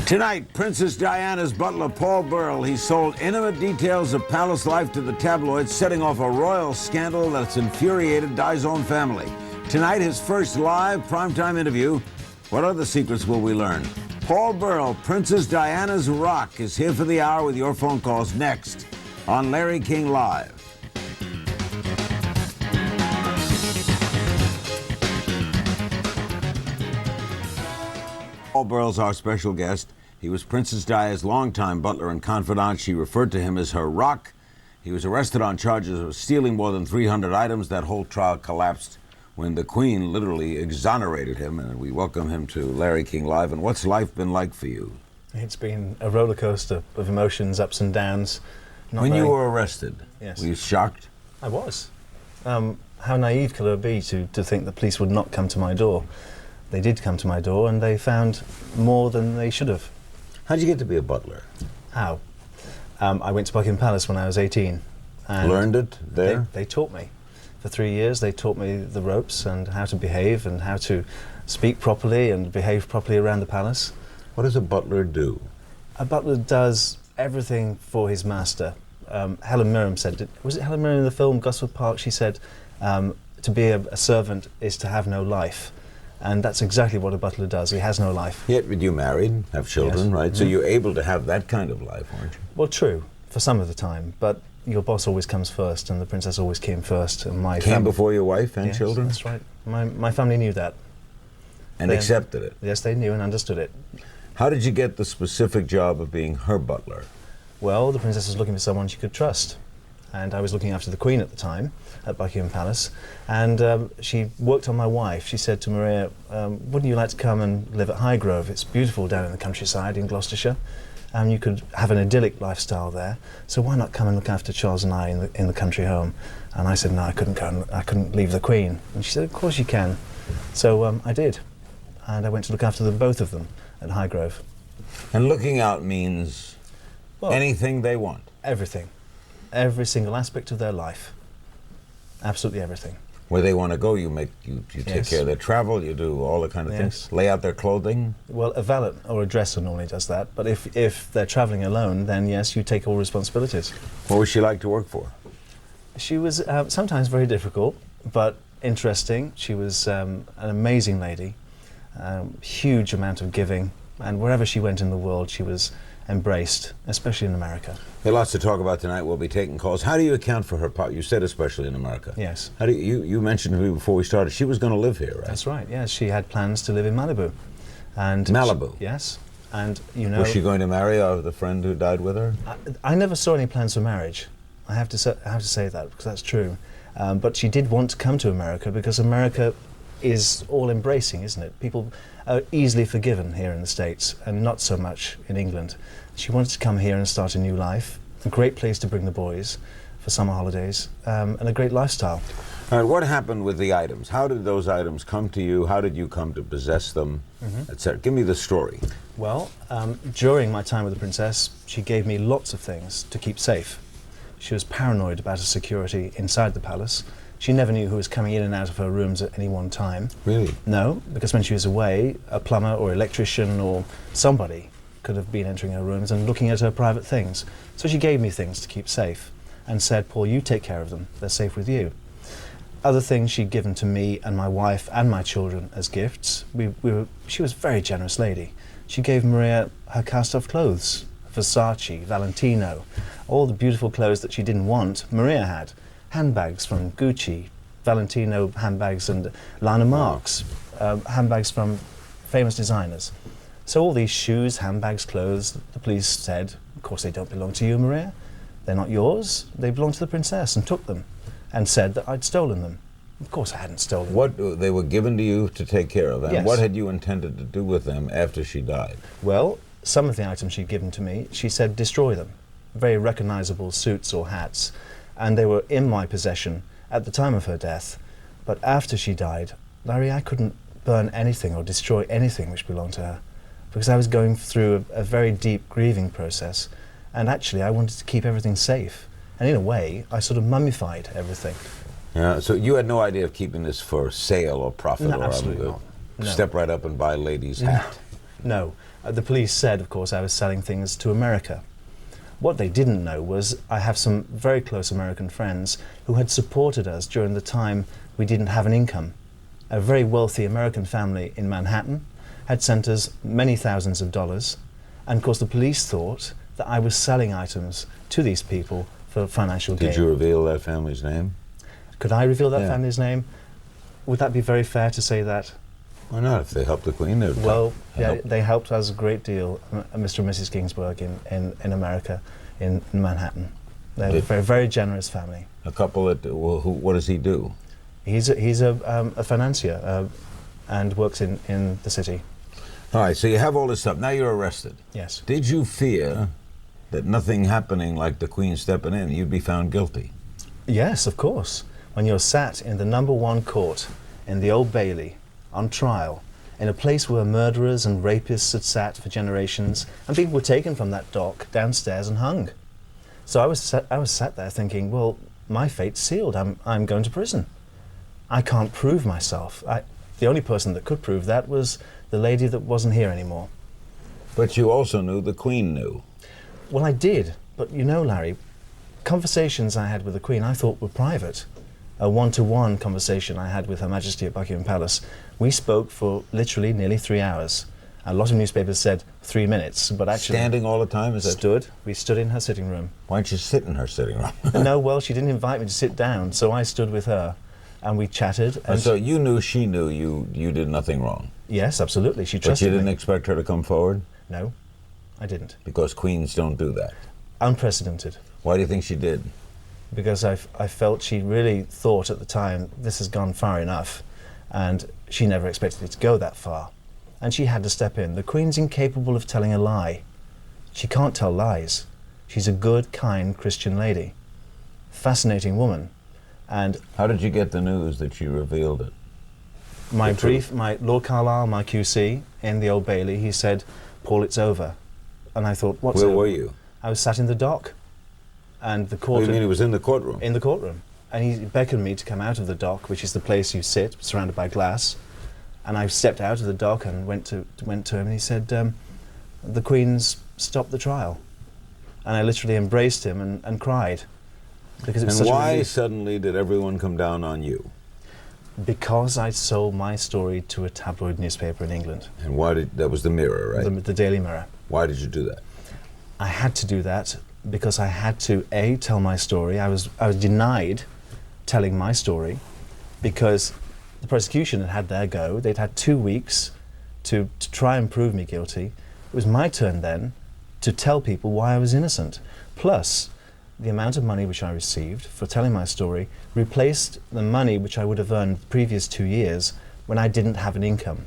Tonight, Princess Diana's butler, Paul Burrell, he sold intimate details of palace life to the tabloids, setting off a royal scandal that's infuriated Di's own family. Tonight, his first live primetime interview. What other secrets will we learn? Paul Burrell, Princess Diana's Rock, is here for the hour with your phone calls next on Larry King Live. Paul Burrell's our special guest. He was Princess Diana's longtime butler and confidant. She referred to him as her rock. He was arrested on charges of stealing more than 300 items. That whole trial collapsed when the Queen literally exonerated him, and we welcome him to Larry King Live. And what's life been like for you? It's been a roller coaster of emotions, ups and downs. When you were arrested, yes. Were you shocked? I was. How naive could I be to think the police would not come to my door? They did come to my door, and they found more than they should have. How'd you get to be a butler? How? I went to Buckingham Palace when I was 18. And learned it there? They taught me. For 3 years, they taught me the ropes and how to behave and how to speak properly and behave properly around the palace. What does a butler do? A butler does everything for his master. Helen Mirren said, was it Helen Mirren in the film Gosford Park? She said, to be a servant is to have no life. And that's exactly what a butler does. He has no life. Yet you're married, have children, yes. Right? Mm-hmm. So you're able to have that kind of life, aren't you? Well, true, for some of the time. But your boss always comes first, and the princess always came first. And my came before your wife and yes, children? That's right. My family knew that. And accepted it? Yes, they knew and understood it. How did you get the specific job of being her butler? Well, the princess was looking for someone she could trust. And I was looking after the Queen at the time at Buckingham Palace, and she worked on my wife. She said to Maria, wouldn't you like to come and live at Highgrove? It's beautiful down in the countryside in Gloucestershire. You could have an idyllic lifestyle there, so why not come and look after Charles and I in the country home? And I said, no, I couldn't go, I couldn't leave the Queen. And she said, of course you can. So I did, and I went to look after them, both of them, at Highgrove. And looking out means anything they want? Everything. Every single aspect of their life. Absolutely everything. Where they want to go, you take care of their travel, you do all the kind of things, lay out their clothing? Well, a valet or a dresser normally does that, but if they're traveling alone, then yes, you take all responsibilities. What was she like to work for? She was sometimes very difficult, but interesting. She was an amazing lady, huge amount of giving, and wherever she went in the world, she was embraced, especially in America. There are lots to talk about tonight. We'll be taking calls. How do you account for her power? You said especially in America. Yes. How do you mentioned to me before we started she was going to live here, right? That's right. Yes, she had plans to live in Malibu. And Malibu. Yes. And you know, was she going to marry the friend who died with her? I never saw any plans for marriage. I have to say that because that's true. But she did want to come to America because America is all embracing, isn't it? People are easily forgiven here in the States and not so much in England. She wanted to come here and start a new life, a great place to bring the boys for summer holidays, and a great lifestyle. All right, what happened with the items? How did those items come to you? How did you come to possess them, etc.? Give me the story. Well, during my time with the princess, she gave me lots of things to keep safe. She was paranoid about her security inside the palace. She never knew who was coming in and out of her rooms at any one time. Really? No, because when she was away, a plumber or electrician or somebody could have been entering her rooms and looking at her private things. So she gave me things to keep safe and said, Paul, you take care of them. They're safe with you. Other things she'd given to me and my wife and my children as gifts. She was a very generous lady. She gave Maria her cast-off clothes, Versace, Valentino, all the beautiful clothes that she didn't want, Maria had. Handbags from Gucci, Valentino handbags and Lana Marks, handbags from famous designers. So all these shoes, handbags, clothes, the police said, of course they don't belong to you, Maria. They're not yours. They belong to the princess, and took them and said that I'd stolen them. Of course I hadn't stolen them. What, they were given to you to take care of, and yes. What had you intended to do with them after she died? Well, some of the items she'd given to me, she said destroy them. Very recognizable suits or hats. And they were in my possession at the time of her death. But after she died, Larry, I couldn't burn anything or destroy anything which belonged to her, because I was going through a very deep grieving process, and actually I wanted to keep everything safe. And in a way, I sort of mummified everything. Yeah, so you had no idea of keeping this for sale or profit? No, or absolutely not. No. Step right up and buy a lady's hat. No. The police said, of course, I was selling things to America. What they didn't know was I have some very close American friends who had supported us during the time we didn't have an income. A very wealthy American family in Manhattan had sent us many thousands of dollars, and of course the police thought that I was selling items to these people for financial gain. Did you reveal that family's name? Could I reveal that Yeah. family's name? Would that be very fair to say that? Why not? If they helped the Queen, they would Well, yeah, help. they helped us a great deal, Mr. and Mrs. Ginsburg in America, in Manhattan. They're a very, very generous family. A couple that, well, what does he do? He's a financier and works in the city. All right, so you have all this stuff. Now you're arrested. Yes. Did you fear that nothing happening like the Queen stepping in, you'd be found guilty? Yes, of course. When you're sat in the #1 court in the Old Bailey on trial, in a place where murderers and rapists had sat for generations, and people were taken from that dock downstairs and hung. So I was sat there thinking, well, my fate's sealed. I'm going to prison. I can't prove myself. The only person that could prove that was the lady that wasn't here anymore. But you also knew the Queen knew. Well, I did, but you know, Larry, conversations I had with the Queen I thought were private. A one-to-one conversation I had with Her Majesty at Buckingham Palace. We spoke for literally nearly 3 hours. A lot of newspapers said 3 minutes, but actually... Standing all the time, is that? Stood. We stood in her sitting room. Why don't you sit in her sitting room? No, well, she didn't invite me to sit down, so I stood with her, and we chatted. And so you knew she knew you did nothing wrong? Yes, absolutely. She But trusted you didn't me. expect her to come forward? No, I didn't. Because queens don't do that. Unprecedented. Why do you think she did? Because I felt she really thought at the time, this has gone far enough, and she never expected it to go that far. And she had to step in. The Queen's incapable of telling a lie. She can't tell lies. She's a good, kind Christian lady. Fascinating woman. And how did you get the news that she revealed it? My Lord Carlisle, my QC, in the Old Bailey, he said, Paul, it's over. And I thought, what's over? Where were you? I was sat in the dock. And the court... What do you mean he was in the courtroom? In the courtroom. And he beckoned me to come out of the dock, which is the place you sit, surrounded by glass. And I stepped out of the dock and went to him, and he said, the Queen's stopped the trial. And I literally embraced him and cried. Because it was and such a why relief. suddenly did everyone come down on you? Because I sold my story to a tabloid newspaper in England. And why did, that was the Mirror, right? The Daily Mirror. Why did you do that? I had to do that because I had to, A, tell my story. I was denied telling my story because the prosecution had had their go. They'd had 2 weeks to try and prove me guilty. It was my turn then to tell people why I was innocent. Plus, the amount of money which I received for telling my story replaced the money which I would have earned the previous 2 years when I didn't have an income.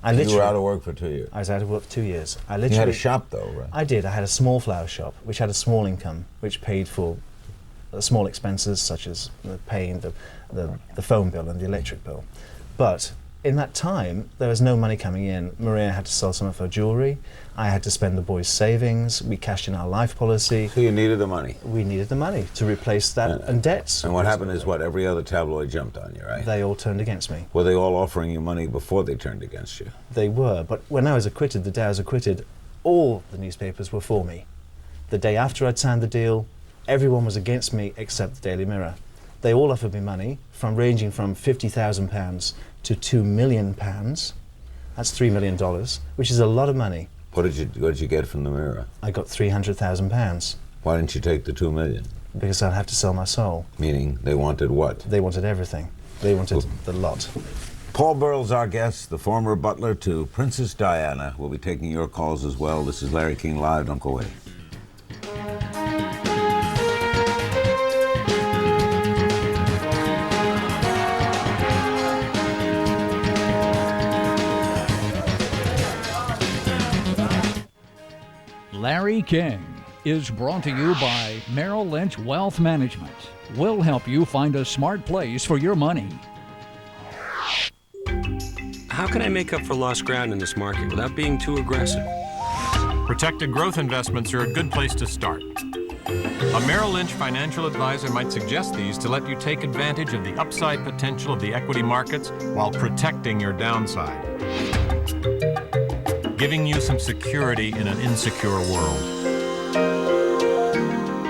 You were out of work for 2 years? I was out of work for 2 years. You had a shop though, right? I did. I had a small flower shop which had a small income, which paid for small expenses such as paying the phone bill and the electric bill. But in that time, there was no money coming in. Maria had to sell some of her jewellery. I had to spend the boys' savings. We cashed in our life policy. So you needed the money? We needed the money to replace that and debts. And what happened is what? Every other tabloid jumped on you, right? They all turned against me. Were they all offering you money before they turned against you? They were, but when I was acquitted, the day I was acquitted, all the newspapers were for me. The day after I'd signed the deal, everyone was against me except the Daily Mirror. They all offered me money, ranging from £50,000 to £2 million. That's $3 million, which is a lot of money. What did you get from the Mirror? I got £300,000. Why didn't you take the $2 million? Because I'd have to sell my soul. Meaning they wanted what? They wanted everything. They wanted the lot. Paul Burrell's our guest, the former butler to Princess Diana. We'll be taking your calls as well. This is Larry King Live. Don't go away. Larry King is brought to you by Merrill Lynch Wealth Management. We'll help you find a smart place for your money. How can I make up for lost ground in this market without being too aggressive? Protected growth investments are a good place to start. A Merrill Lynch financial advisor might suggest these to let you take advantage of the upside potential of the equity markets while protecting your downside. giving you some security in an insecure world.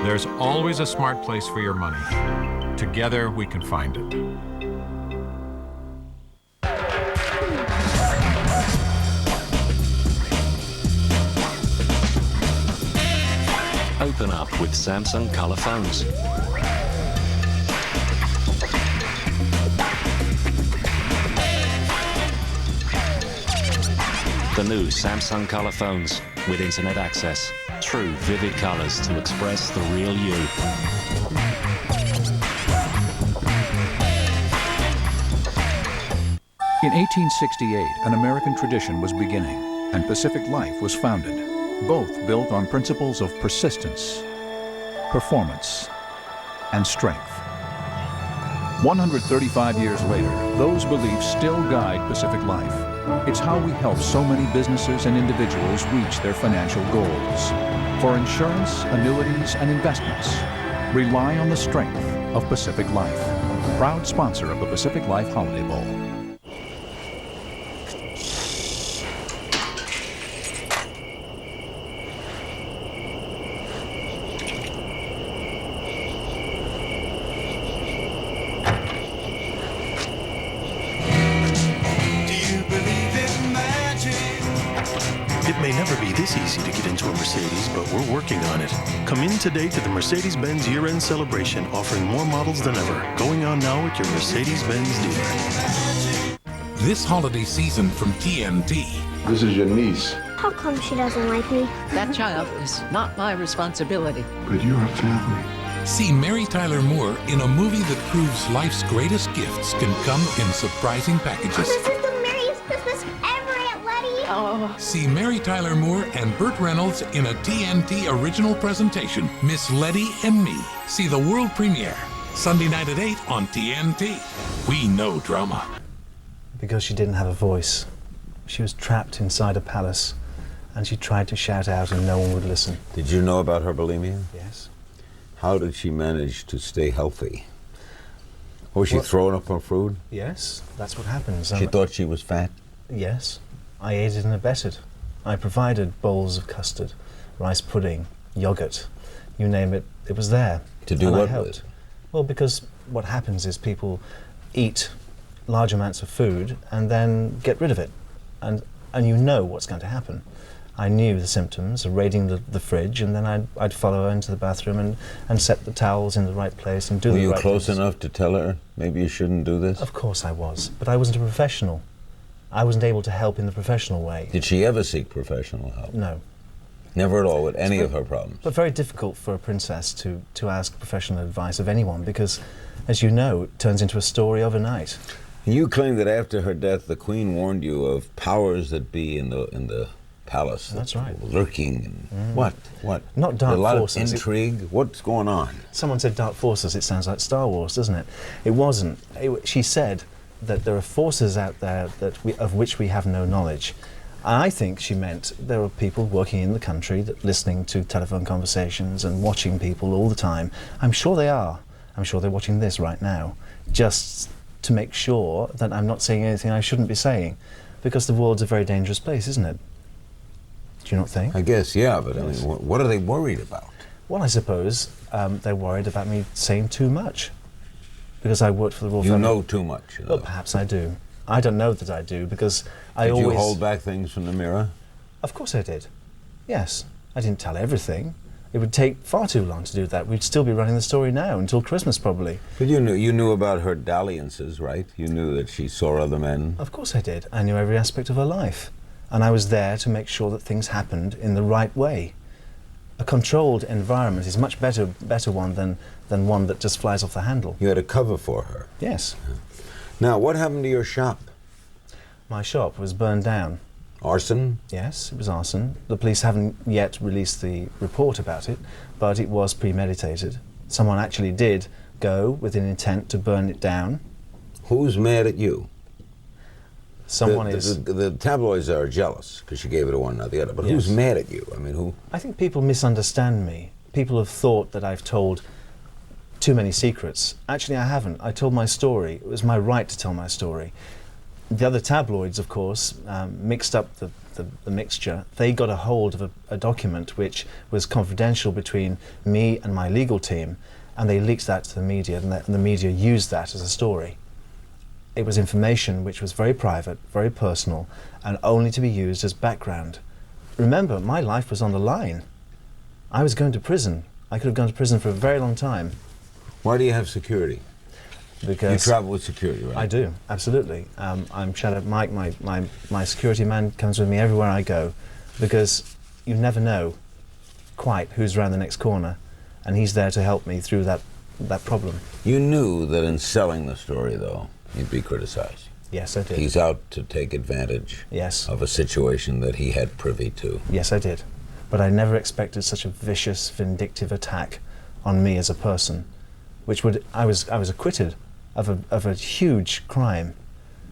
There's always a smart place for your money. Together, we can find it. Open up with Samsung Color phones. The new Samsung Color phones with internet access. True vivid colors to express the real you. In 1868, an American tradition was beginning, and Pacific Life was founded, both built on principles of persistence, performance, and strength. 135 years later, those beliefs still guide Pacific Life. It's how we help so many businesses and individuals reach their financial goals. For insurance, annuities, and investments, rely on the strength of Pacific Life. Proud sponsor of the Pacific Life Holiday Bowl. It may never be this easy to get into a Mercedes, but we're working on it. Come in today to the Mercedes-Benz year-end celebration, offering more models than ever. Going on now at your Mercedes-Benz dealer. This holiday season from TNT. This is your niece. How come she doesn't like me? That child is not my responsibility. But you're a family. See Mary Tyler Moore in a movie that proves life's greatest gifts can come in surprising packages. This is the merriest Christmas ever, Aunt Letty. Oh. See Mary Tyler Moore and Burt Reynolds in a TNT original presentation, Miss Letty and Me. See the world premiere, Sunday night at 8 on TNT. We know drama. Because she didn't have a voice. She was trapped inside a palace, and she tried to shout out and no one would listen. Did you know about her bulimia? Yes. How did she manage to stay healthy? Was she throwing up her food? Yes, that's what happens. She thought she was fat? Yes. I aided and abetted. I provided bowls of custard, rice pudding, yogurt, you name it, it was there. To do and what I helped. with? Well, because what happens is people eat large amounts of food and then get rid of it. And you know what's going to happen. I knew the symptoms of raiding the fridge, and then I'd follow her into the bathroom and set the towels in the right place and do the right things. Were you close enough to tell her, maybe you shouldn't do this? Of course I was, but I wasn't a professional. I wasn't able to help in the professional way. Did she ever seek professional help? No. Never at all with any of her problems? But very difficult for a princess to ask professional advice of anyone because, as you know, it turns into a story overnight. You claim that after her death, the Queen warned you of powers that be in the palace. That's right. Lurking. And what? Not dark a lot forces. of intrigue. What's going on? Someone said dark forces. It sounds like Star Wars, doesn't it? It wasn't. She said that there are forces out there of which we have no knowledge. I think she meant there are people working in the country listening to telephone conversations and watching people all the time. I'm sure they are. I'm sure they're watching this right now, just to make sure that I'm not saying anything I shouldn't be saying, because the world's a very dangerous place, isn't it? Do you not think? I guess, yeah, but I mean, what are they worried about? Well, I suppose they're worried about me saying too much, because I worked for the royal family. You know too much. Well, perhaps I do. I don't know that I do, because I always... Did you hold back things from the mirror? Of course I did. Yes. I didn't tell everything. It would take far too long to do that. We'd still be running the story now, until Christmas probably. But you knew about her dalliances, right? You knew that she saw other men? Of course I did. I knew every aspect of her life. And I was there to make sure that things happened in the right way. A controlled environment is much better one than one that just flies off the handle. You had a cover for her? Yes. Now, what happened to your shop? My shop was burned down. Arson? Yes, it was arson. The police haven't yet released the report about it, but it was premeditated. Someone actually did go with an intent to burn it down. Who's mad at you? Someone is... The tabloids are jealous because you gave it to one, not the other. But yes. Who's mad at you? I mean, who? I think people misunderstand me. People have thought that I've told too many secrets. Actually, I haven't. I told my story. It was my right to tell my story. The other tabloids, of course, mixed up the the mixture, they got a hold of a document which was confidential between me and my legal team, and they leaked that to the media, and the media used that as a story. It was information which was very private, very personal, and only to be used as background. Remember, my life was on the line. I was going to prison. I could have gone to prison for a very long time. Why do you have security? Because you travel with security, right? I do, absolutely. I'm Shadow Mike, my security man comes with me everywhere I go, because you never know quite who's around the next corner, and he's there to help me through that problem. You knew that in selling the story, though, he'd be criticized. Yes, I did. He's out to take advantage of a situation that he had privy to. Yes, I did. But I never expected such a vicious, vindictive attack on me as a person, which I was acquitted of a huge crime,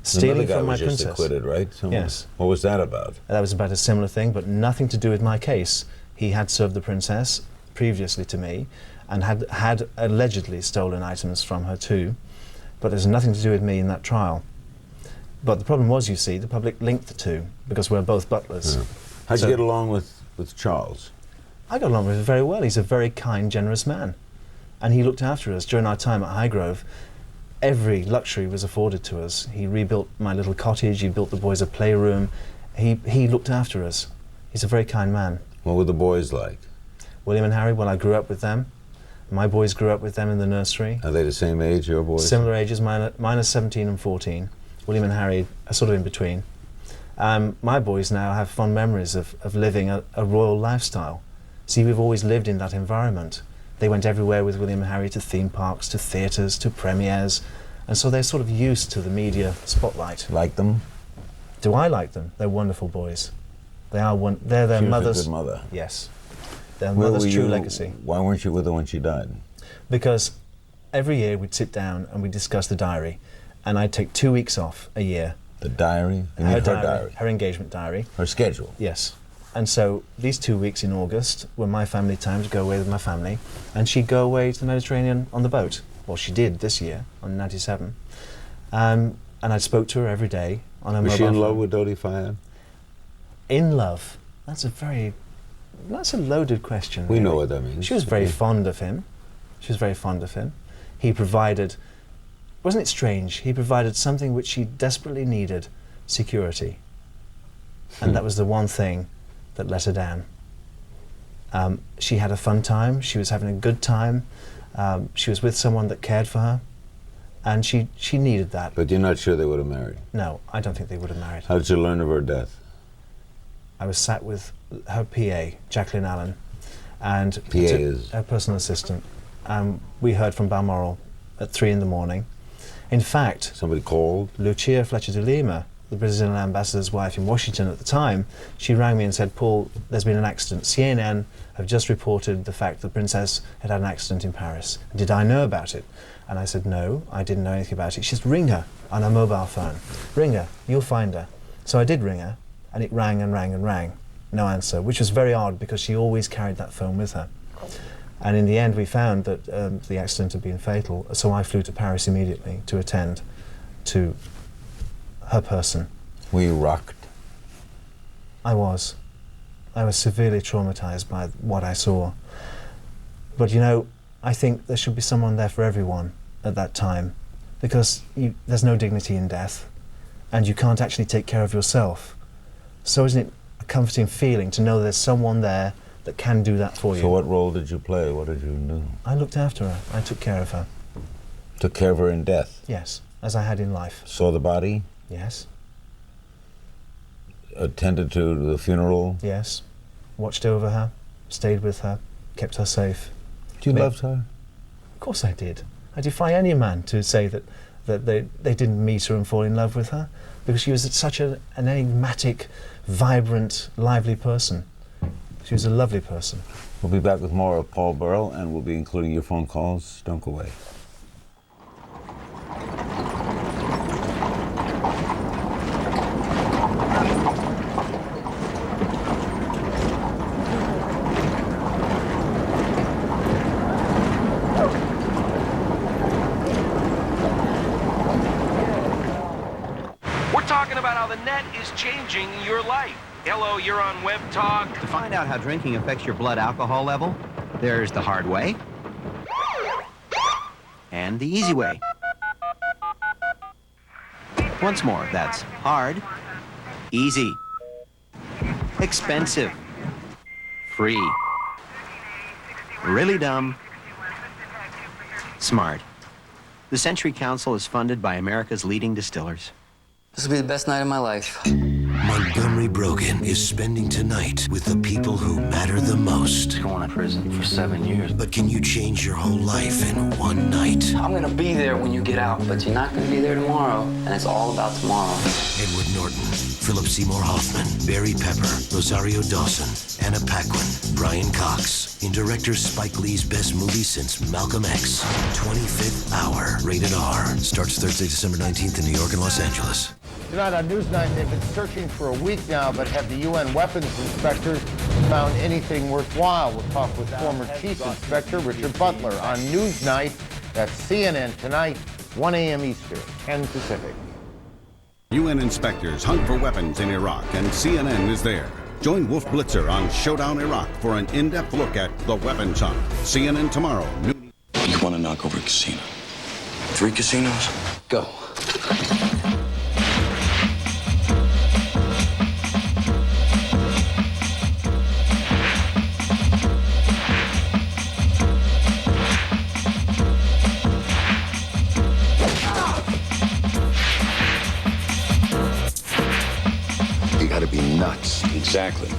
stealing from my princess. Another guy was just acquitted, right? Yes. What was that about? That was about a similar thing, but nothing to do with my case. He had served the princess previously to me, and had allegedly stolen items from her too, but there's nothing to do with me in that trial. But the problem was, you see, the public linked the two, because we're both butlers. Yeah. How'd you get along with Charles? I got along with him very well. He's a very kind, generous man. And he looked after us. During our time at Highgrove, every luxury was afforded to us. He rebuilt my little cottage, he built the boys a playroom. He looked after us. He's a very kind man. What were the boys like? William and Harry, well, I grew up with them. My boys grew up with them in the nursery. Are they the same age, your boys? Similar ages, mine are 17 and 14. William and Harry are sort of in between. My boys now have fond memories of living a royal lifestyle. See, we've always lived in that environment. They went everywhere with William and Harry, to theme parks, to theatres, to premieres, and so they're sort of used to the media spotlight. Like them? Do I like them? They're wonderful boys. They're their mother's... She was a good mother. Yes. Their mother's true legacy. Why weren't you with her when she died? Because every year we'd sit down and we'd discuss the diary, and I'd take 2 weeks off a year. The diary? Her diary. Her engagement diary. Her schedule? Yes. And so these 2 weeks in August were my family time to go away with my family, and she'd go away to the Mediterranean on the boat. Well, she did this year, on 97. And I spoke to her every day on her mobile phone. Was she in love with Dodi Fayed? In love? That's a loaded question. We know what that means. She was very fond of him. She was very fond of him. He provided, wasn't it strange? He provided something which she desperately needed, security. And that was the one thing that let her down. She had a fun time, she was having a good time, she was with someone that cared for her, and she needed that. But you're not sure they would have married? No, I don't think they would have married. How did you learn of her death? I was sat with her PA, Jacqueline Allen, and PA is? her personal assistant. We heard from Balmoral at 3 in the morning. In fact, somebody called? Lucia Fletcher de Lima, the Brazilian ambassador's wife in Washington at the time, she rang me and said, "Paul, there's been an accident. CNN have just reported the fact the princess had had an accident in Paris. Did I know about it?" And I said, "No, I didn't know anything about it." She said, "Ring her on her mobile phone. Ring her, you'll find her." So I did ring her, and it rang and rang and rang. No answer, which was very odd because she always carried that phone with her. And in the end, we found that the accident had been fatal, so I flew to Paris immediately to attend to her person. Were you rocked? I was. I was severely traumatized by what I saw. But you know, I think there should be someone there for everyone at that time, because there's no dignity in death, and you can't actually take care of yourself. So isn't it a comforting feeling to know there's someone there that can do that for you? So what role did you play? What did you do? I looked after her. I took care of her. Took care of her in death? Yes, as I had in life. Saw the body? Yes. Attended to the funeral? Yes. Watched over her, stayed with her, kept her safe. You loved her? Of course I did. I defy any man to say that they didn't meet her and fall in love with her, because she was such an enigmatic, vibrant, lively person. She was a lovely person. We'll be back with more of Paul Burrell, and we'll be including your phone calls. Don't go away. We're talking about how the net is changing your life. Hello, you're on Web Talk. To find out how drinking affects your blood alcohol level, there's the hard way and the easy way. Once more, that's hard, easy, expensive, free, really dumb, smart. The Century Council is funded by America's leading distillers. This will be the best night of my life. Montgomery Brogan is spending tonight with the people who matter the most. Going to prison for 7 years. But can you change your whole life in one night? I'm gonna be there when you get out, but you're not gonna be there tomorrow, and it's all about tomorrow. Edward Norton, Philip Seymour Hoffman, Barry Pepper, Rosario Dawson, Anna Paquin, Brian Cox, in director Spike Lee's best movie since Malcolm X. 25th Hour, rated R. Starts Thursday, December 19th in New York and Los Angeles. Tonight on Newsnight, they've been searching for a week now, but have the UN weapons inspectors found anything worthwhile? We'll talk with former Chief Inspector Richard Butler on Newsnight. That's CNN tonight, 1 a.m. Eastern, 10 Pacific. UN inspectors hunt for weapons in Iraq, and CNN is there. Join Wolf Blitzer on Showdown Iraq for an in-depth look at the weapons hunt. CNN tomorrow. You want to knock over a casino? 3 casinos? Go. You gotta be nuts. Exactly.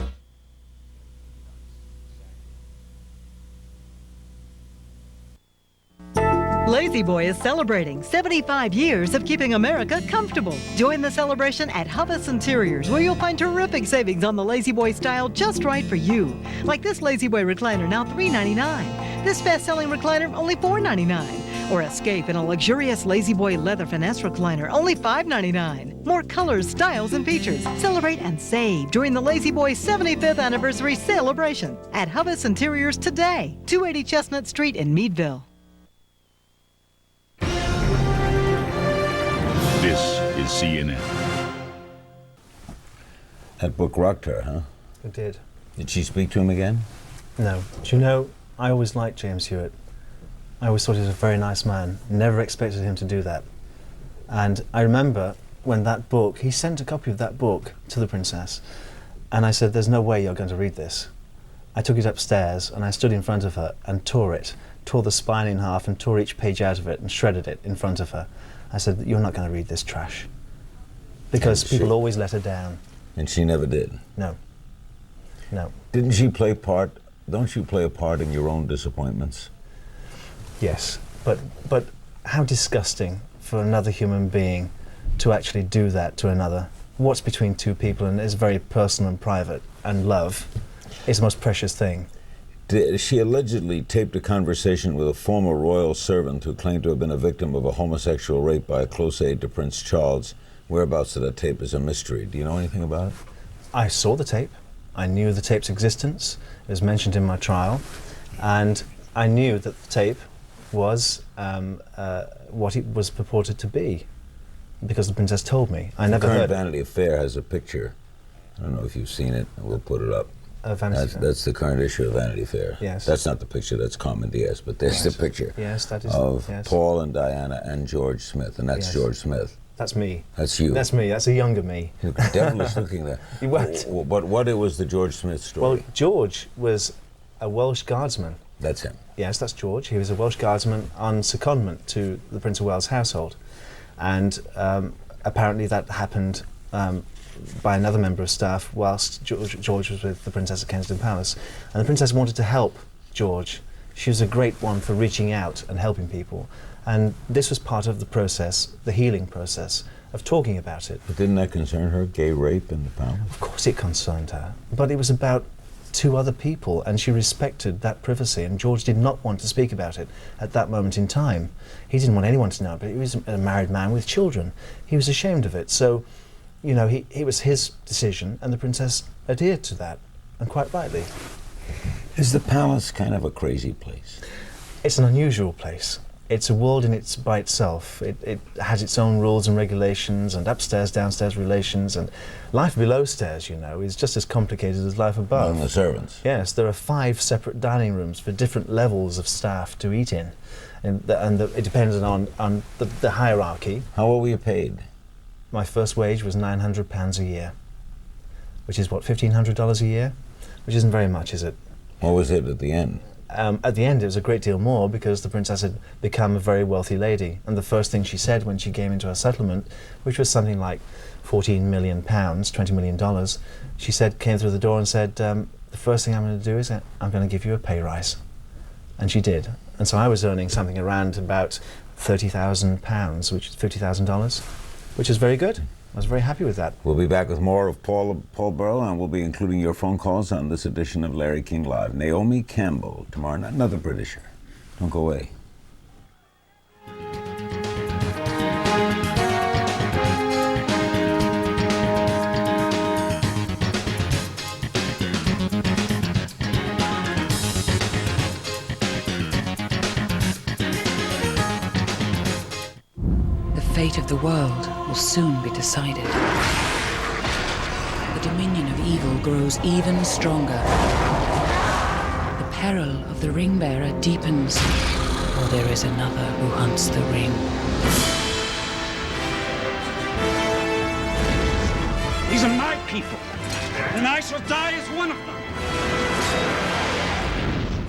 Lazy Boy is celebrating 75 years of keeping America comfortable. Join the celebration at Hubbis Interiors, where you'll find terrific savings on the Lazy Boy style just right for you. Like this Lazy Boy recliner, now $3.99. This best-selling recliner, only $4.99. Or Escape in a luxurious Lazy Boy leather finesse recliner, only $5.99. More colors, styles, and features. Celebrate and save during the Lazy Boy 75th anniversary celebration at Hubbis Interiors today, 280 Chestnut Street in Meadville. This is CNN. That book rocked her, huh? It did. Did she speak to him again? No. Do you know, I always liked James Hewitt. I always thought he was a very nice man. Never expected him to do that. And I remember when that book, he sent a copy of that book to the princess, and I said, there's no way you're going to read this. I took it upstairs and I stood in front of her and tore it, tore the spine in half and tore each page out of it and shredded it in front of her. I said, you're not going to read this trash. Because people always let her down. And she never did? No. No. Didn't she play part, don't you play a part in your own disappointments? Yes, but how disgusting for another human being to actually do that to another. What's between two people and is very personal and private, and love is the most precious thing. She allegedly taped a conversation with a former royal servant who claimed to have been a victim of a homosexual rape by a close aide to Prince Charles. Whereabouts of that tape is a mystery. Do you know anything about it? I saw the tape. I knew the tape's existence. It was mentioned in my trial. And I knew that the tape was what it was purported to be, because the princess told me. I never heard. The current Vanity Fair has a picture. I don't know if you've seen it. We'll put it up. That's the current issue of Vanity Fair. Yes. That's not the picture that's Carmen Diaz, but there's the picture of yes. Paul and Diana and George Smith, and that's George Smith. That's me. That's you. That's me. That's a younger me. Devilish looking there. But what was the George Smith story? Well, George was a Welsh guardsman. That's him. Yes, that's George. He was a Welsh guardsman on secondment to the Prince of Wales household. And apparently that happened by another member of staff whilst George was with the Princess at Kensington Palace. And the Princess wanted to help George. She was a great one for reaching out and helping people. And this was part of the process, the healing process, of talking about it. But didn't that concern her, gay rape in the palace? Of course it concerned her. But it was about 2 other people, and she respected that privacy, and George did not want to speak about it at that moment in time. He didn't want anyone to know, but he was a married man with children. He was ashamed of it. So, you know, it was his decision, and the princess adhered to that, and quite rightly. Is the palace kind of a crazy place? It's an unusual place. it's a world by itself. It has its own rules and regulations, and upstairs, downstairs relations, and life below stairs, you know, is just as complicated as life above. Among the servants. Yes, there are 5 separate dining rooms for different levels of staff to eat in, and it depends on the hierarchy. How well were you paid? My first wage was £900 a year, which is what, $1,500 a year, which isn't very much, is it? What was it at the end? At the end, it was a great deal more because the princess had become a very wealthy lady. And the first thing she said when she came into her settlement, which was something like £14 million, $20 million, she came through the door and said, the first thing I'm going to do is I'm going to give you a pay rise. And she did. And so I was earning something around about £30,000, which is $50,000, which is very good. I was very happy with that. We'll be back with more of Paul Burrell, and we'll be including your phone calls on this edition of Larry King Live. Naomi Campbell tomorrow night, another Britisher. Don't go away. The fate of the world will soon be decided. The dominion of evil grows even stronger. The peril of the ring bearer deepens, for there is another who hunts the ring. These are my people, and I shall die as one of them.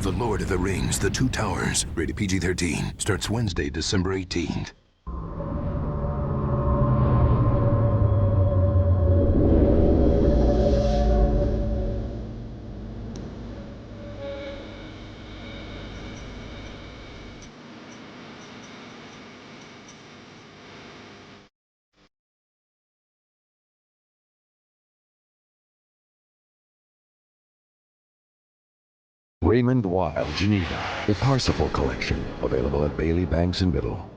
The Lord of the Rings, The Two Towers, rated PG-13, starts Wednesday, December 18th. Raymond Weil, Geneva, a Parsifal collection, available at Bailey Banks and Middle.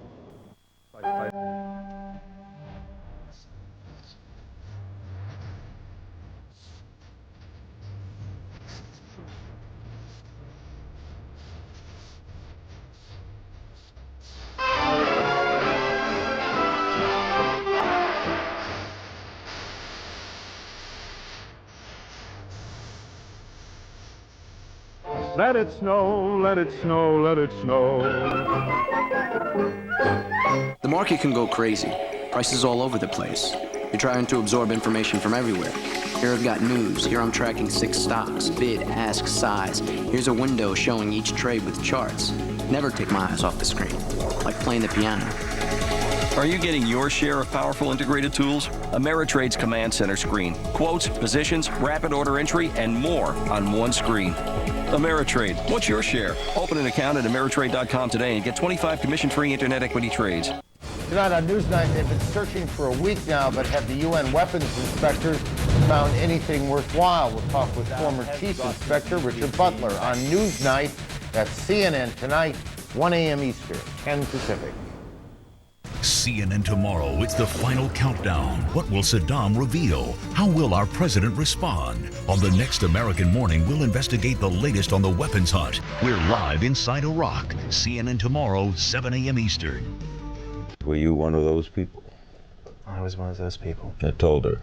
Let it snow, let it snow, let it snow. The market can go crazy. Prices all over the place. You're trying to absorb information from everywhere. Here I've got news. Here I'm tracking 6 stocks. Bid, ask, size. Here's a window showing each trade with charts. Never take my eyes off the screen. Like playing the piano. Are you getting your share of powerful integrated tools? Ameritrade's Command Center screen. Quotes, positions, rapid order entry, and more on one screen. Ameritrade, what's your share? Open an account at Ameritrade.com today and get 25 commission-free internet equity trades. Tonight on Newsnight, they've been searching for a week now, but have the UN weapons inspectors found anything worthwhile? We'll talk with former Chief Inspector Richard Butler on Newsnight. That's CNN tonight, 1 a.m. Eastern, 10 Pacific. CNN tomorrow, it's the final countdown. What will Saddam reveal? How will our president respond? On the next American Morning, we'll investigate the latest on the weapons hunt. We're live inside Iraq. CNN tomorrow, 7 a.m. Eastern. Were you one of those people? I was one of those people. I told her.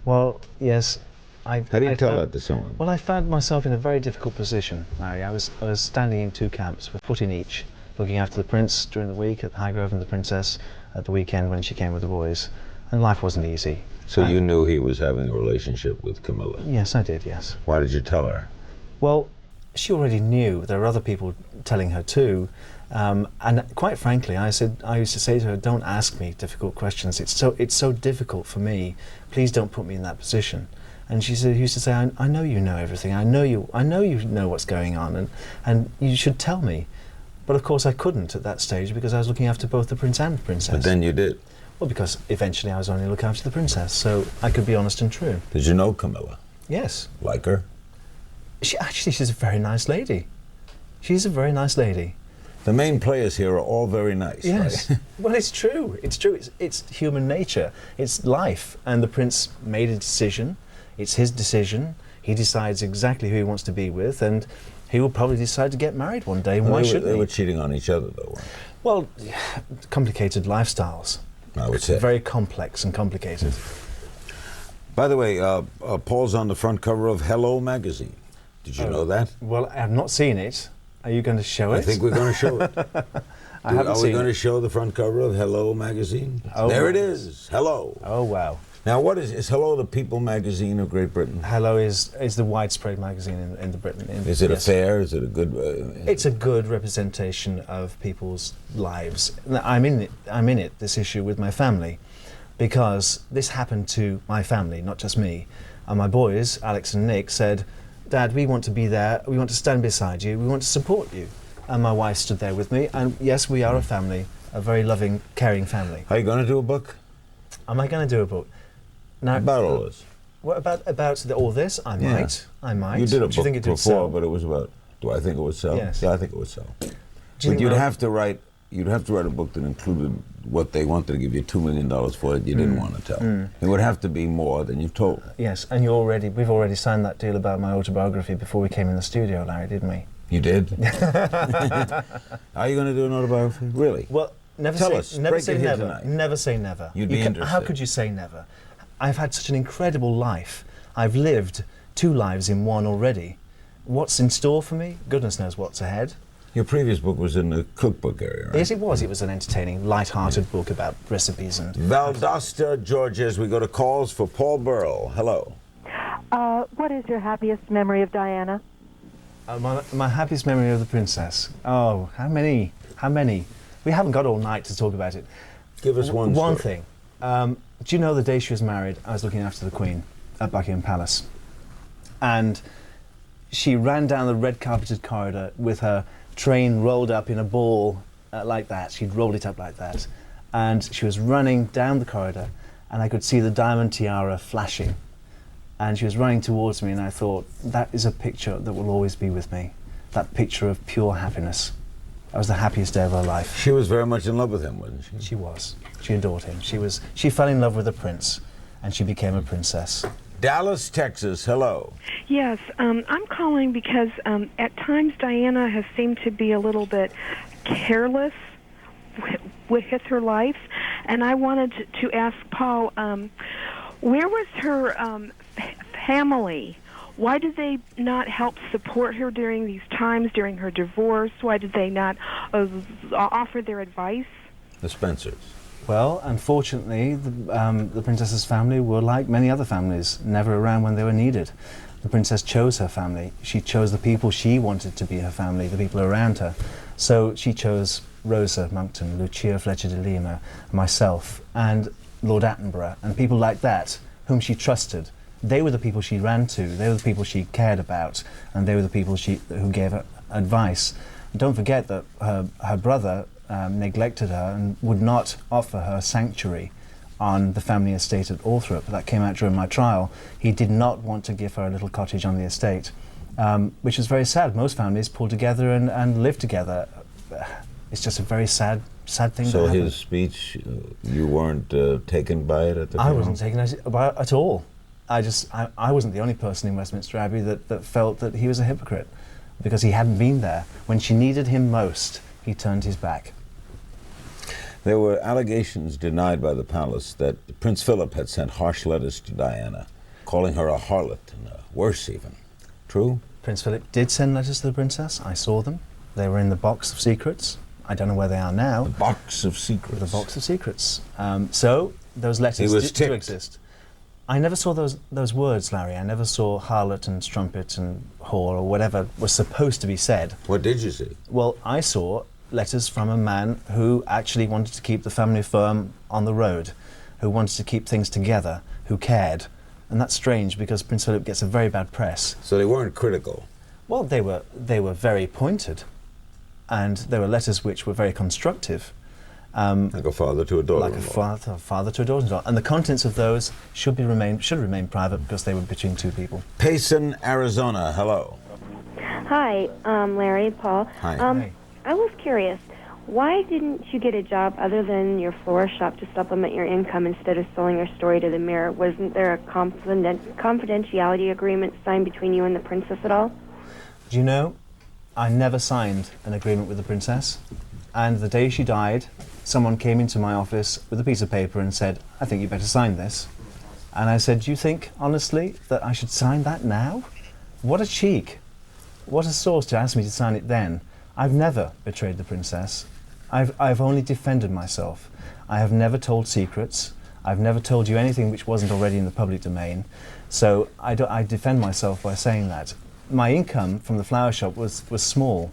Well, yes. How do you tell that to someone? Well, I found myself in a very difficult position, Larry. I was standing in 2 camps, with a foot in each, looking after the prince during the week at Highgrove and the princess at the weekend when she came with the boys. And life wasn't easy. So you knew he was having a relationship with Camilla? Yes, I did, yes. Why did you tell her? Well, she already knew. There were other people telling her too. And quite frankly, I used to say to her, don't ask me difficult questions. It's so difficult for me. Please don't put me in that position. And she used to say, I know you know everything. I know you know what's going on, and you should tell me. But of course I couldn't at that stage because I was looking after both the prince and the princess. But then you did. Well, because eventually I was only looking after the princess, so I could be honest and true. Did you know Camilla? Yes. Like her? She's a very nice lady. She's a very nice lady. The main players here are all very nice, yes. Right? Well, it's true. It's true. It's human nature. It's life. And the prince made a decision. It's his decision. He decides exactly who he wants to be with, and he will probably decide to get married one day. Why shouldn't he? They were cheating on each other, though. Well, complicated lifestyles. I would say. Very complex and complicated. By the way, Paul's on the front cover of Hello magazine. Did you know that? Well, I have not seen it. Are you going to show it? I think we're going to show it. I haven't seen Are we going it. to show the front cover of Hello magazine? Oh, there wow. it is. Hello. Oh, wow. Now, what is Hello the People magazine of Great Britain? Hello is the widespread magazine in the Britain. Is it a yes. fair? Is it a good? It's a good representation of people's lives. I'm in it. This issue with my family, because this happened to my family, not just me. And my boys, Alex and Nick, said, "Dad, we want to be there. We want to stand beside you. We want to support you." And my wife stood there with me. And yes, we are a family, a very loving, caring family. Are you going to do a book? Am I going to do a book? Now, about all this? What about all this? I might. I might. You did a Do you book think it did before, sell? but it was about. Do I think it would sell? Yes. Yeah, I think it would sell. Do you But think you'd that- have to write. You'd have to write a book that included what they wanted to give you $2 million for it. You didn't want to tell. It would have to be more than you've told. Yes, and we've already signed that deal about my autobiography before we came in the studio, Larry, didn't we? You did? Are you going to do an autobiography? Really? Well, never Tell say, us. never Break say it here never. tonight. Never say never. You'd be interested. How could you say never? I've had such an incredible life. I've lived 2 lives in one already. What's in store for me? Goodness knows what's ahead. Your previous book was in the cookbook area, right? Yes, it was. It was an entertaining, light-hearted book about recipes and... Valdosta, Georgia, as we go to calls for Paul Burrell. Hello. What is your happiest memory of Diana? My happiest memory of the princess. Oh, how many? How many? We haven't got all night to talk about it. Give us one One story. thing. Do you know the day she was married, I was looking after the Queen at Buckingham Palace. And she ran down the red carpeted corridor with her train rolled up in a ball like that. She'd rolled it up like that. And she was running down the corridor, and I could see the diamond tiara flashing. And she was running towards me, and I thought, that is a picture that will always be with me. That picture of pure happiness. That was the happiest day of her life. She was very much in love with him, wasn't she? She was. She adored him. She fell in love with the prince, and she became a princess. Dallas, Texas, hello. Yes, I'm calling because at times Diana has seemed to be a little bit careless with her life, and I wanted to ask Paul, where was her family? Why did they not help support her during these times, during her divorce? Why did they not offer their advice? The Spencers. Well, unfortunately, the princess's family were like many other families, never around when they were needed. The princess chose her family. She chose the people she wanted to be her family, the people around her. So she chose Rosa Monckton, Lucia Fletcher de Lima, myself, and Lord Attenborough, and people like that, whom she trusted. They were the people she ran to, they were the people she cared about, and they were the people who gave her advice. Don't forget that her brother neglected her and would not offer her sanctuary on the family estate at Althorp. That came out during my trial. He did not want to give her a little cottage on the estate, which was very sad. Most families pull together and live together. It's just a very sad thing to So happen. his speech, you weren't taken by it at the funeral? I wasn't taken by it at all. I wasn't the only person in Westminster Abbey that felt that he was a hypocrite, because he hadn't been there. When she needed him most, he turned his back. There were allegations denied by the palace that Prince Philip had sent harsh letters to Diana, calling her a harlot and worse even. True? Prince Philip did send letters to the princess. I saw them. They were in the box of secrets. I don't know where they are now. The box of secrets. The box of secrets. So those letters do exist. I never saw those words, Larry. I never saw harlot and strumpet and whore or whatever was supposed to be said. What did you see? Well, I saw letters from a man who actually wanted to keep the family firm on the road, who wanted to keep things together, who cared. And that's strange because Prince Philip gets a very bad press. So they weren't critical? Well, they were very pointed. And there were letters which were very constructive. Like a father to a daughter-in-law. Like a father to a daughter-in-law. And the contents of those should remain private because they were between two people. Payson, Arizona, hello. Hi, Larry, Paul. Hi. Hi. I was curious, why didn't you get a job other than your florist shop to supplement your income instead of selling your story to the Mirror? Wasn't there a confidentiality agreement signed between you and the princess at all? Do you know, I never signed an agreement with the princess. And the day she died, someone came into my office with a piece of paper and said, I think you better sign this. And I said, do you think, honestly, that I should sign that now? What a cheek. What a source to ask me to sign it then. I've never betrayed the princess. I've only defended myself. I have never told secrets. I've never told you anything which wasn't already in the public domain. So I defend myself by saying that. My income from the flower shop was small.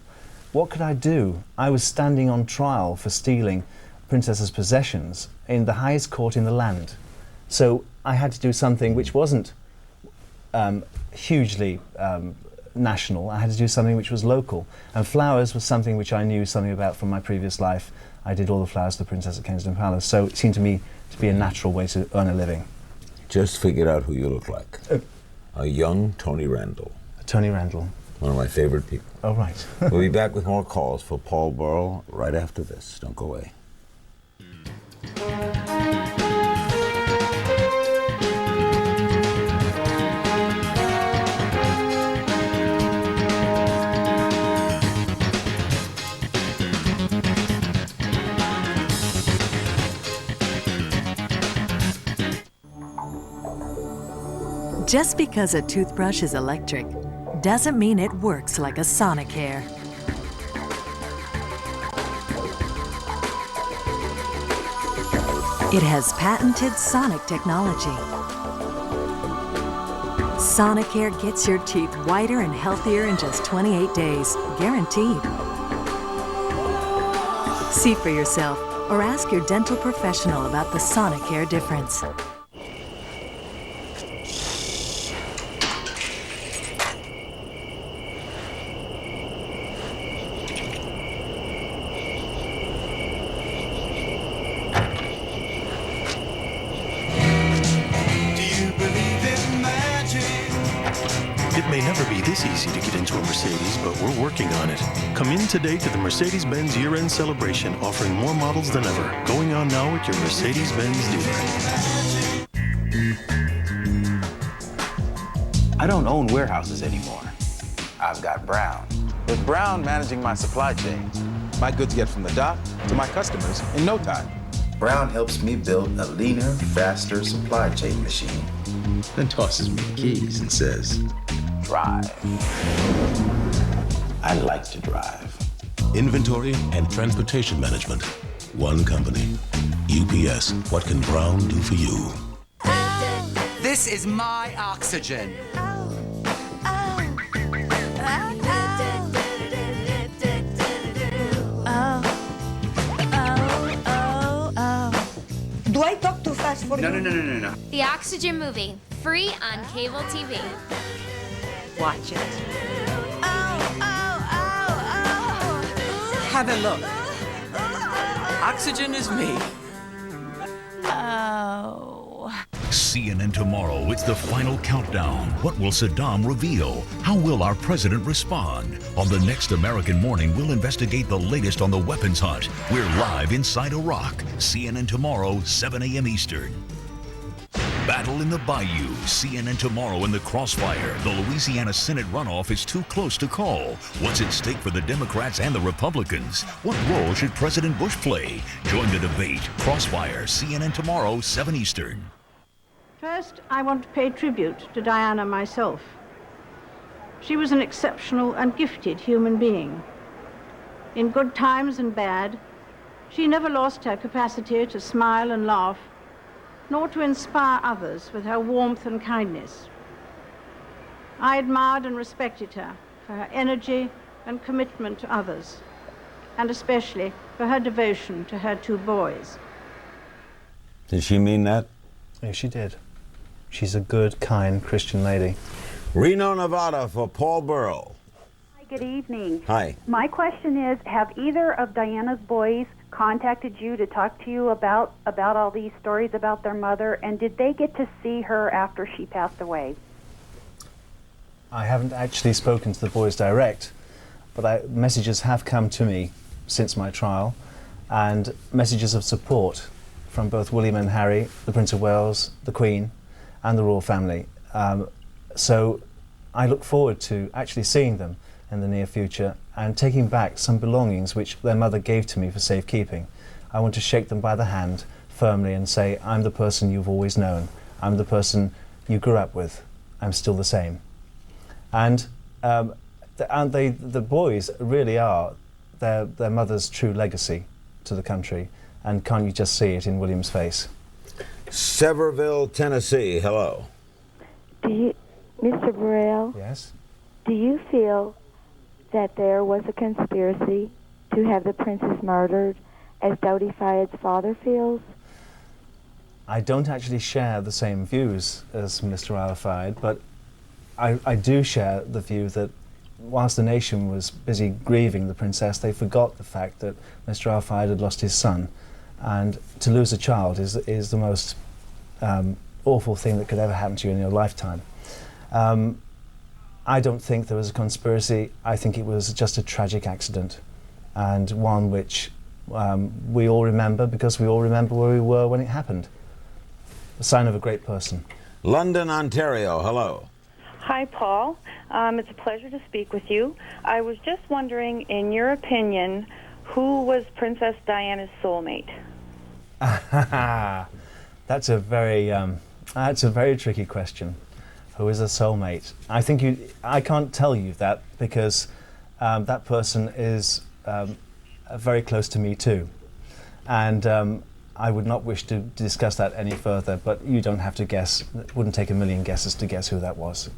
What could I do? I was standing on trial for stealing princess's possessions in the highest court in the land. So I had to do something which wasn't hugely national. I had to do something which was local. And flowers was something which I knew something about from my previous life. I did all the flowers for the princess at Kensington Palace. So it seemed to me to be a natural way to earn a living. Just figured out who you look like. A young Tony Randall. Tony Randall. One of my favorite people. Oh, right. We'll be back with more calls for Paul Burrell right after this. Don't go away. Just because a toothbrush is electric doesn't mean it works like a Sonicare. It has patented sonic technology. Sonicare gets your teeth whiter and healthier in just 28 days, guaranteed. See for yourself or ask your dental professional about the Sonicare difference. It may never be this easy to get into a Mercedes, but we're working on it. Come in today to the Mercedes-Benz year-end celebration, offering more models than ever. Going on now at your Mercedes-Benz dealer. I don't own warehouses anymore. I've got Brown. With Brown managing my supply chain, my goods get from the dock to my customers in no time. Brown helps me build a leaner, faster supply chain machine. Then tosses me the keys and says, drive. I like to drive. Inventory and transportation management. One company. UPS. What can Brown do for you? This is my oxygen. Do I talk too fast for you? No. The Oxygen movie, free on cable TV. Watch it. Have a look. Oxygen is me. CNN Tomorrow, it's the final countdown. What will Saddam reveal? How will our president respond? On the next American Morning, we'll investigate the latest on the weapons hunt. We're live inside Iraq. CNN Tomorrow, 7 a.m. Eastern. Battle in the Bayou. CNN Tomorrow in the crossfire. The Louisiana Senate runoff is too close to call. What's at stake for the Democrats and the Republicans? What role should President Bush play? Join the debate. Crossfire. CNN Tomorrow, 7 Eastern. First, I want to pay tribute to Diana myself. She was an exceptional and gifted human being. In good times and bad, she never lost her capacity to smile and laugh, nor to inspire others with her warmth and kindness. I admired and respected her for her energy and commitment to others, and especially for her devotion to her two boys. Did she mean that? Yeah, she did. She's a good, kind Christian lady. Reno, Nevada for Paul Burrell. Hi, good evening. Hi. My question is, have either of Diana's boys contacted you to talk to you about all these stories about their mother, and did they get to see her after she passed away? I haven't actually spoken to the boys direct, but messages have come to me since my trial, and messages of support from both William and Harry, the Prince of Wales, the Queen, and the royal family. So I look forward to actually seeing them in the near future and taking back some belongings which their mother gave to me for safekeeping. I want to shake them by the hand firmly and say, I'm the person you've always known. I'm the person you grew up with. I'm still the same. And the boys really are their mother's true legacy to the country. And can't you just see it in William's face? Severville, Tennessee, hello. Mr. Burrell? Yes? Do you feel that there was a conspiracy to have the princess murdered, as Dodi Fayed's father feels? I don't actually share the same views as Mr. Al-Fayed, but I do share the view that whilst the nation was busy grieving the princess, they forgot the fact that Mr. Al-Fayed had lost his son. And to lose a child is the most awful thing that could ever happen to you in your lifetime. I don't think there was a conspiracy. I think it was just a tragic accident, and one which we all remember because we all remember where we were when it happened. A sign of a great person. London, Ontario, hello. Hi, Paul. It's a pleasure to speak with you. I was just wondering, in your opinion, who was Princess Diana's soulmate? That's a very tricky question. Who is a soulmate? I can't tell you that because that person is very close to me too, and I would not wish to discuss that any further. But you don't have to guess. It wouldn't take a million guesses to guess who that was.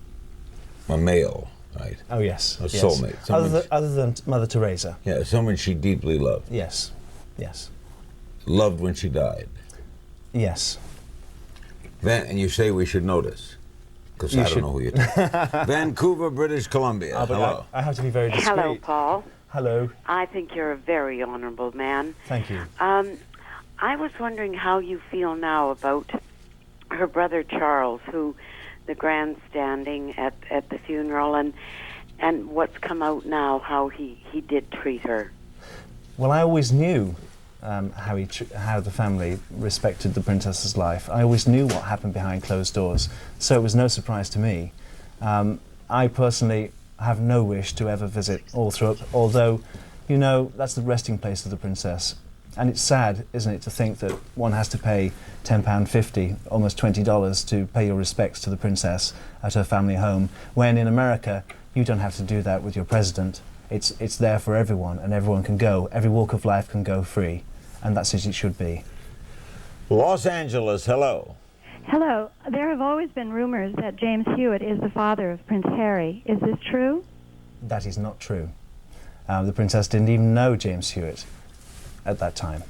A male, right? Oh yes, a yes. soulmate. Other than Mother Teresa. Yeah, someone she deeply loved. Yes, yes. Loved when she died. Yes. And you say we should notice, because I don't know who you're talking. Vancouver, British Columbia. Hello. I have to be very discreet. Hello, Paul. Hello. I think you're a very honorable man. Thank you. I was wondering how you feel now about her brother Charles, who the grandstanding at the funeral, and what's come out now, how he did treat her. Well, I always knew how the family respected the princess's life. I always knew what happened behind closed doors, so it was no surprise to me. I personally have no wish to ever visit Althorp, although, you know, that's the resting place of the princess. And it's sad, isn't it, to think that one has to pay £10.50, almost $20, to pay your respects to the princess at her family home, when in America you don't have to do that with your president. It's there for everyone, and everyone can go. Every walk of life can go free, and that's as it should be. Los Angeles, hello. Hello. There have always been rumors that James Hewitt is the father of Prince Harry. Is this true? That is not true. The princess didn't even know James Hewitt at that time.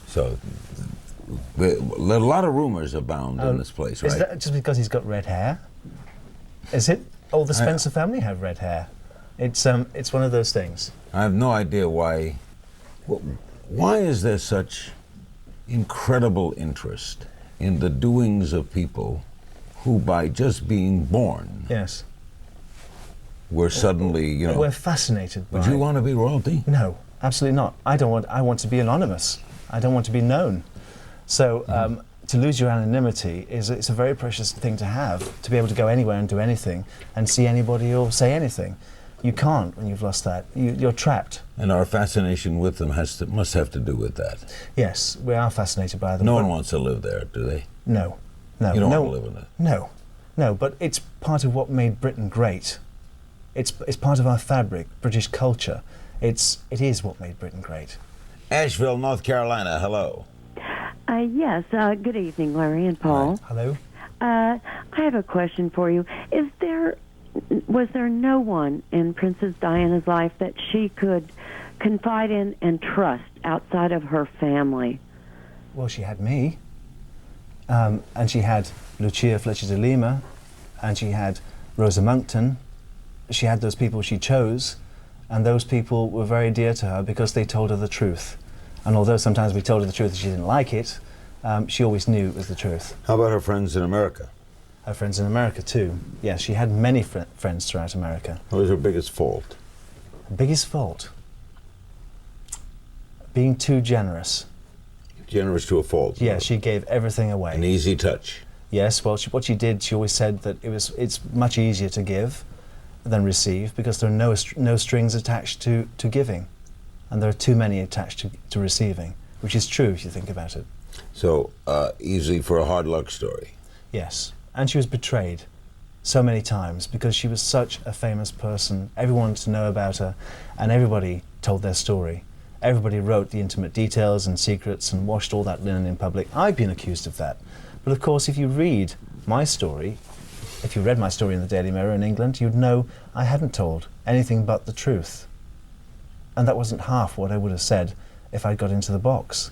So, a lot of rumors abound in this place, right? Is that just because he's got red hair? Is it? All the Spencer family have red hair. It's one of those things. I have no idea why. Why is there such incredible interest in the doings of people who, by just being born, yes, were suddenly, you know, we're fascinated by. Would you want to be royalty? No, absolutely not. I want to be anonymous. I don't want to be known. So to lose your anonymity it's a very precious thing to have, to be able to go anywhere and do anything and see anybody or say anything. You can't when you've lost that. You're trapped. And our fascination with them must have to do with that. Yes, we are fascinated by them. No one wants to live there, do they? No, no. You don't want to live in it? No, no, but it's part of what made Britain great. It's part of our fabric, British culture. It is what made Britain great. Asheville, North Carolina, hello. Yes, good evening, Larry and Paul. Hi. Hello. I have a question for you. Was there no one in Princess Diana's life that she could confide in and trust outside of her family? Well, she had me, and she had Lucia Fletcher de Lima, and she had Rosa Monckton. She had those people she chose, and those people were very dear to her because they told her the truth. And although sometimes we told her the truth and she didn't like it, she always knew it was the truth. How about her friends in America? Her friends in America too. Yes, she had many friends throughout America. What was her biggest fault? Biggest fault? Being too generous. Generous to a fault. Yeah, she gave everything away. An easy touch. Yes, well, what she did, she always said that it's much easier to give than receive, because there are no strings attached to giving, and there are too many attached to receiving, which is true if you think about it. So, easy for a hard luck story. Yes, and she was betrayed so many times because she was such a famous person. Everyone wanted to know about her, and everybody told their story. Everybody wrote the intimate details and secrets and washed all that linen in public. I've been accused of that. But of course, if you read my story, if you read my story in the Daily Mirror in England, you'd know I hadn't told anything but the truth. And that wasn't half what I would have said if I'd got into the box.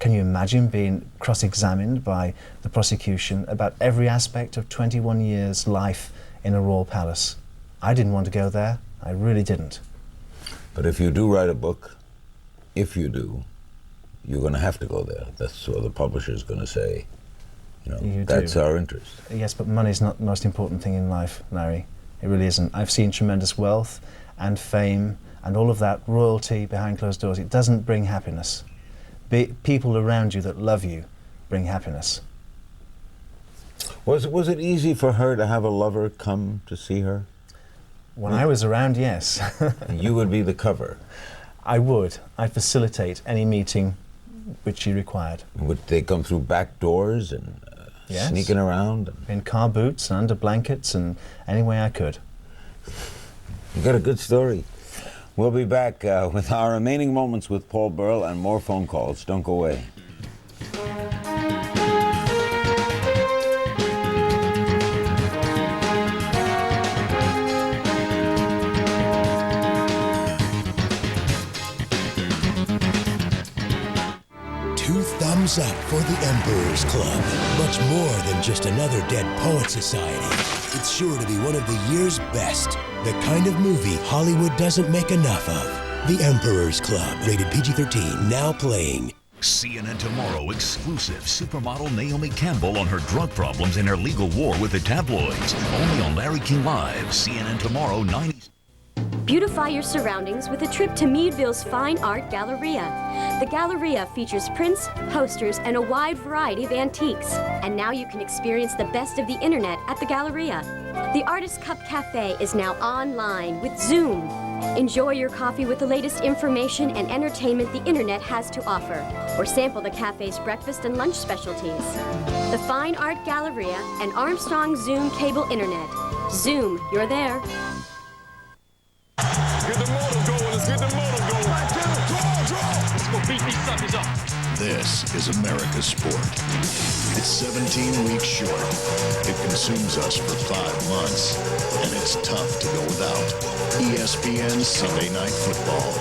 Can you imagine being cross-examined by the prosecution about every aspect of 21 years' life in a royal palace? I didn't want to go there. I really didn't. But if you do write a book, if you do, you're going to have to go there. That's what the publisher's going to say. You know, that's our interest. Yes, but money's not the most important thing in life, Larry. It really isn't. I've seen tremendous wealth and fame and all of that royalty behind closed doors. It doesn't bring happiness. People around you that love you bring happiness. Was it easy for her to have a lover come to see her? When I was around, yes. You would be the cover? I would. I'd facilitate any meeting which she required. Would they come through back doors and yes, sneaking around? In car boots and under blankets and any way I could. You got a good story. We'll be back with our remaining moments with Paul Burrell and more phone calls. Don't go away. Two thumbs up for the Emperor's Club. Much more than just another Dead Poet Society. It's sure to be one of the year's best. The kind of movie Hollywood doesn't make enough of. The Emperor's Club, rated PG-13, now playing. CNN Tomorrow exclusive supermodel Naomi Campbell on her drug problems and her legal war with the tabloids. Only on Larry King Live, CNN Tomorrow 90s. Beautify your surroundings with a trip to Meadville's Fine Art Galleria. The Galleria features prints, posters, and a wide variety of antiques. And now you can experience the best of the internet at the Galleria. The Artist Cup Cafe is now online with Zoom. Enjoy your coffee with the latest information and entertainment the internet has to offer, or sample the cafe's breakfast and lunch specialties. The Fine Art Galleria and Armstrong Zoom Cable Internet. Zoom, you're there. Get the motor going, let's get the motor going. Let's go beat these suckers up. This is America's sport. It's 17 weeks short. It consumes us for 5 months, and it's tough to go without. ESPN Sunday Night Football.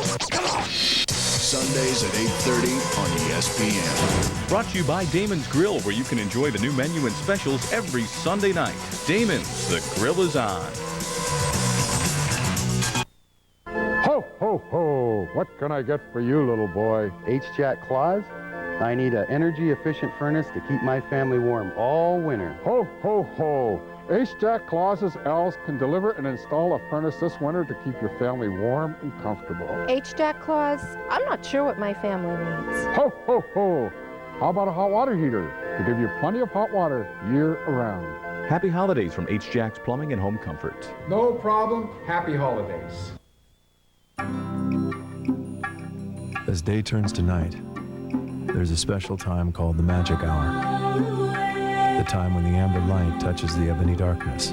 Sundays at 8:30 on ESPN. Brought to you by Damon's Grill, where you can enjoy the new menu and specials every Sunday night. Damon's, the grill is on. Ho, ho, ho! What can I get for you, little boy? H-Jack Claus? I need an energy-efficient furnace to keep my family warm all winter. Ho, ho, ho! H-Jack Claus's elves can deliver and install a furnace this winter to keep your family warm and comfortable. H-Jack Claus? I'm not sure what my family needs. Ho, ho, ho! How about a hot water heater to give you plenty of hot water year-round? Happy holidays from H-Jack's Plumbing and Home Comfort. No problem. Happy holidays. As day turns to night, there's a special time called the magic hour. The time when the amber light touches the ebony darkness.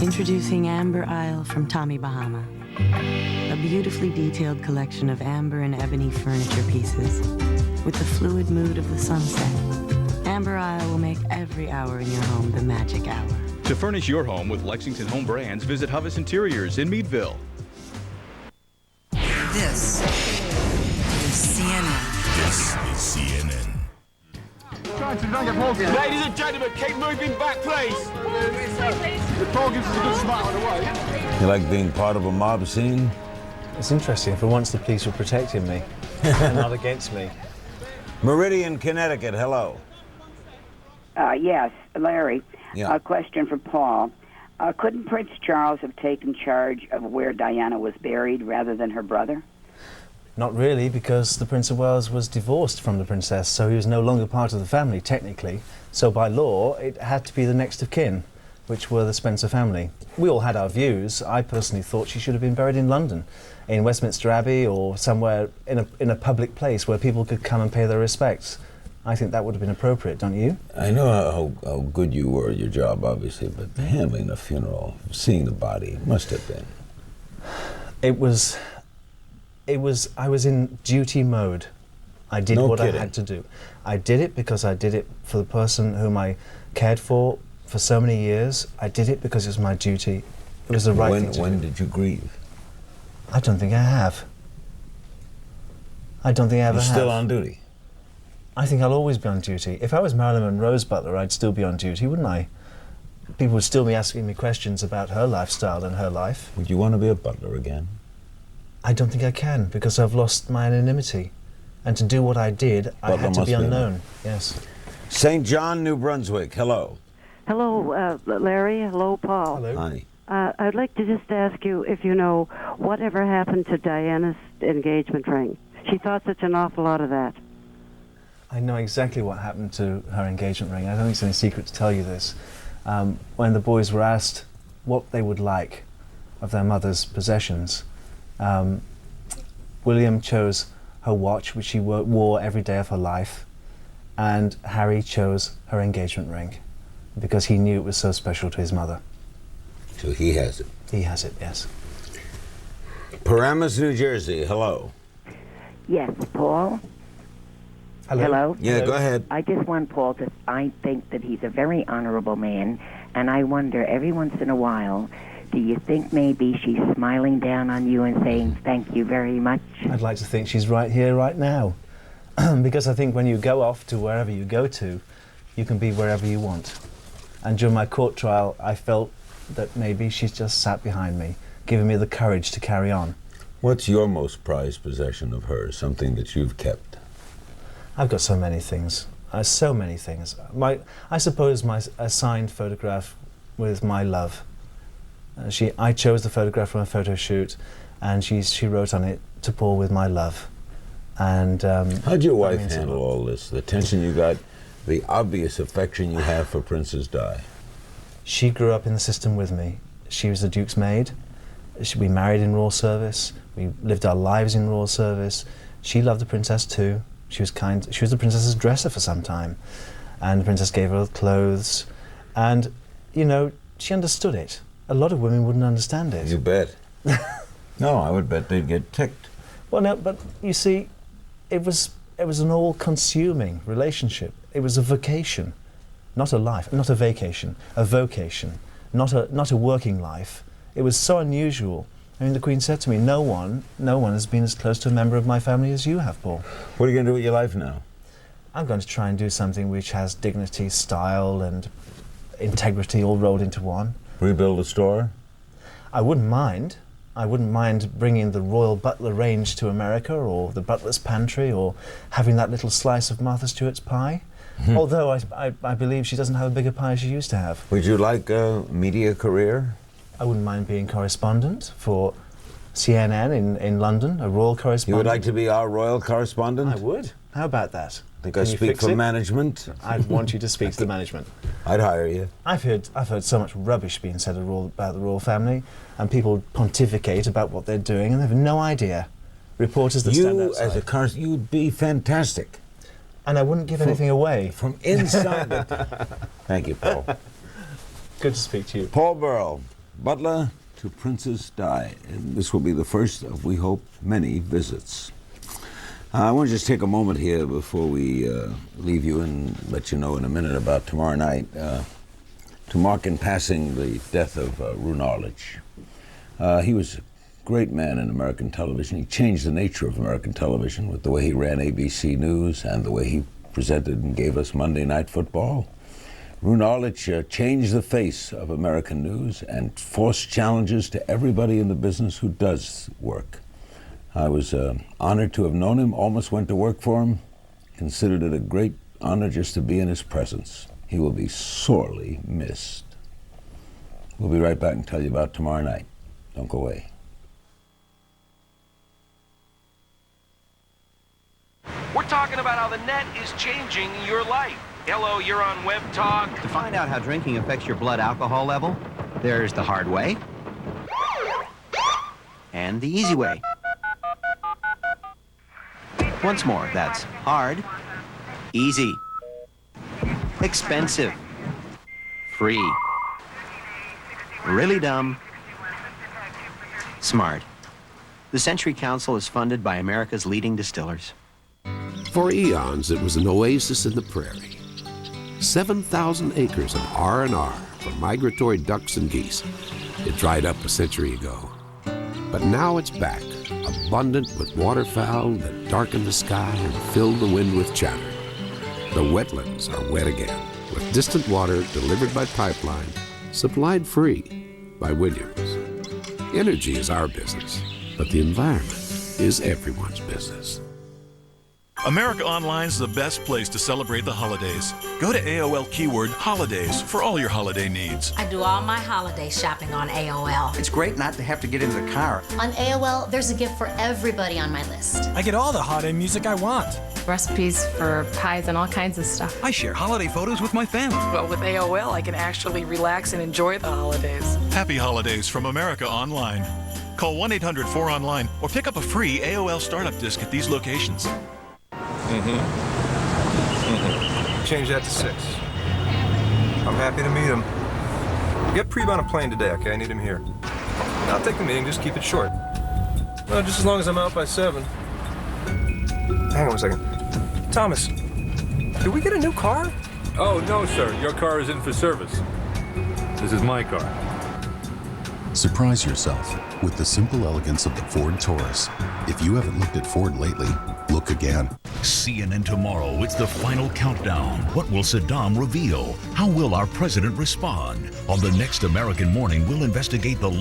Introducing Amber Isle from Tommy Bahama. A beautifully detailed collection of amber and ebony furniture pieces with the fluid mood of the sunset. Amber Isle will make every hour in your home the magic hour. To furnish your home with Lexington Home Brands, visit Hovis Interiors in Meadville. This is CNN. This is CNN. Ladies and gentlemen, keep moving back, please. The dog gives us a good smile on the way. You like being part of a mob scene? It's interesting. For once, the police were protecting me, and not against me. Meridian, Connecticut, hello. Yes, Larry. Yeah. A question for Paul. Couldn't Prince Charles have taken charge of where Diana was buried rather than her brother? Not really, because the Prince of Wales was divorced from the princess, so he was no longer part of the family, technically. So by law, it had to be the next of kin. which were the Spencer family. We all had our views. I personally thought she should have been buried in London, in Westminster Abbey or somewhere in a public place where people could come and pay their respects. I think that would have been appropriate, don't you? I know how good you were at your job, obviously, but handling the funeral, seeing the body, must have been. I was in duty mode. I did what I had to do. I did it because I did it for the person whom I cared for so many years. I did it because it was my duty. It was the right thing to do. When did you grieve? I don't think I have. I don't think I ever have. You're still on duty? I think I'll always be on duty. If I was Marilyn Monroe's butler, I'd still be on duty, wouldn't I? People would still be asking me questions about her lifestyle and her life. Would you want to be a butler again? I don't think I can, because I've lost my anonymity. And to do what I did, I had to be unknown. Yes. St. John, New Brunswick, hello. Hello, Larry. Hello, Paul. Hello. Hi. I'd like to just ask you if you know whatever happened to Diana's engagement ring. She thought such an awful lot of that. I know exactly what happened to her engagement ring. I don't think it's any secret to tell you this. When the boys were asked what they would like of their mother's possessions, William chose her watch, which she wore every day of her life, and Harry chose her engagement ring because he knew it was so special to his mother. So he has it? He has it, yes. Paramus, New Jersey, hello. Yes, Paul. Hello. Yeah, Hello. go ahead. I just want Paul to... I think that he's a very honorable man, and I wonder every once in a while, do you think maybe she's smiling down on you and saying thank you very much? I'd like to think she's right here, right now. Because I think when you go off to wherever you go to, you can be wherever you want. And during my court trial, I felt that maybe she's just sat behind me, giving me the courage to carry on. What's your most prized possession of hers, something that you've kept? I've got so many things. So many things. I suppose a signed photograph with my love. I chose the photograph from a photo shoot, and she wrote on it, "To Paul with my love." And how'd your wife handle all this? The tension you got, the obvious affection you have for Princess Di? She grew up in the system with me. She was the Duke's maid. We married in Royal Service. We lived our lives in Royal Service. She loved the princess too. She was kind. She was the princess's dresser for some time, and the princess gave her clothes, and you know, she understood it. A lot of women wouldn't understand it. You bet. No, I would bet they'd get ticked. Well, no, but you see, it was an all-consuming relationship. It was a vocation, not a life, not a vacation, a vocation, not a working life. It was so unusual. I mean, the Queen said to me, no one has been as close to a member of my family as you have, Paul. What are you going to do with your life now? I'm going to try and do something which has dignity, style, and integrity all rolled into one. Rebuild a store? I wouldn't mind. I wouldn't mind bringing the Royal Butler range to America, or the Butler's Pantry, or having that little slice of Martha Stewart's pie. Although I believe she doesn't have a bigger pie as she used to have. Would you like a media career? I wouldn't mind being correspondent for CNN in London, a royal correspondent. You would like to be our royal correspondent? I would. How about that? I think I speak for management. I'd want you to speak to the management. I'd hire you. I've heard so much rubbish being said about the royal family, and people pontificate about what they're doing, and they have no idea. Reporters that stand outside. You'd be fantastic. And I wouldn't give anything away. From inside the... Thank you, Paul. Good to speak to you. Paul Burrell, butler to Princess Di. And this will be the first of, we hope, many visits. I want to just take a moment here before we leave you and let you know in a minute about tomorrow night to mark in passing the death of Roone Arledge. He was a great man in American television. He changed the nature of American television with the way he ran ABC News and the way he presented and gave us Monday Night Football. Roone Arledge changed the face of American news and forced challenges to everybody in the business who does work. I was honored to have known him, almost went to work for him, considered it a great honor just to be in his presence. He will be sorely missed. We'll be right back and tell you about tomorrow night. Don't go away. We're talking about how the net is changing your life. Hello, you're on Web Talk. To find out how drinking affects your blood alcohol level, there's the hard way and the easy way. Once more, that's hard, easy, expensive, free, really dumb, smart. The Century Council is funded by America's leading distillers. For eons, it was an oasis in the prairie. 7,000 acres of R&R for migratory ducks and geese. It dried up a century ago. But now it's back, abundant with waterfowl that darken the sky and fill the wind with chatter. The wetlands are wet again, with distant water delivered by pipeline, supplied free by Williams. Energy is our business, but the environment is everyone's business. America Online's the best place to celebrate the holidays. Go to AOL keyword holidays for all your holiday needs. I do all my holiday shopping on AOL. It's great not to have to get in the car. On AOL, there's a gift for everybody on my list. I get all the holiday music I want. Recipes for pies and all kinds of stuff. I share holiday photos with my family. Well, with AOL, I can actually relax and enjoy the holidays. Happy holidays from America Online. Call 1-800-4ONLINE or pick up a free AOL startup disc at these locations. Change that to 6. I'm happy to meet him. Get Preeb on a plane today, okay? I need him here. I'll take the meeting, just keep it short. Well, just as long as I'm out by 7. Hang on a second. Thomas, did we get a new car? Oh, no, sir. Your car is in for service. This is my car. Surprise yourself with the simple elegance of the Ford Taurus. If you haven't looked at Ford lately, look again. CNN Tomorrow, it's the final countdown. What will Saddam reveal? How will our president respond? On the next American Morning, we'll investigate the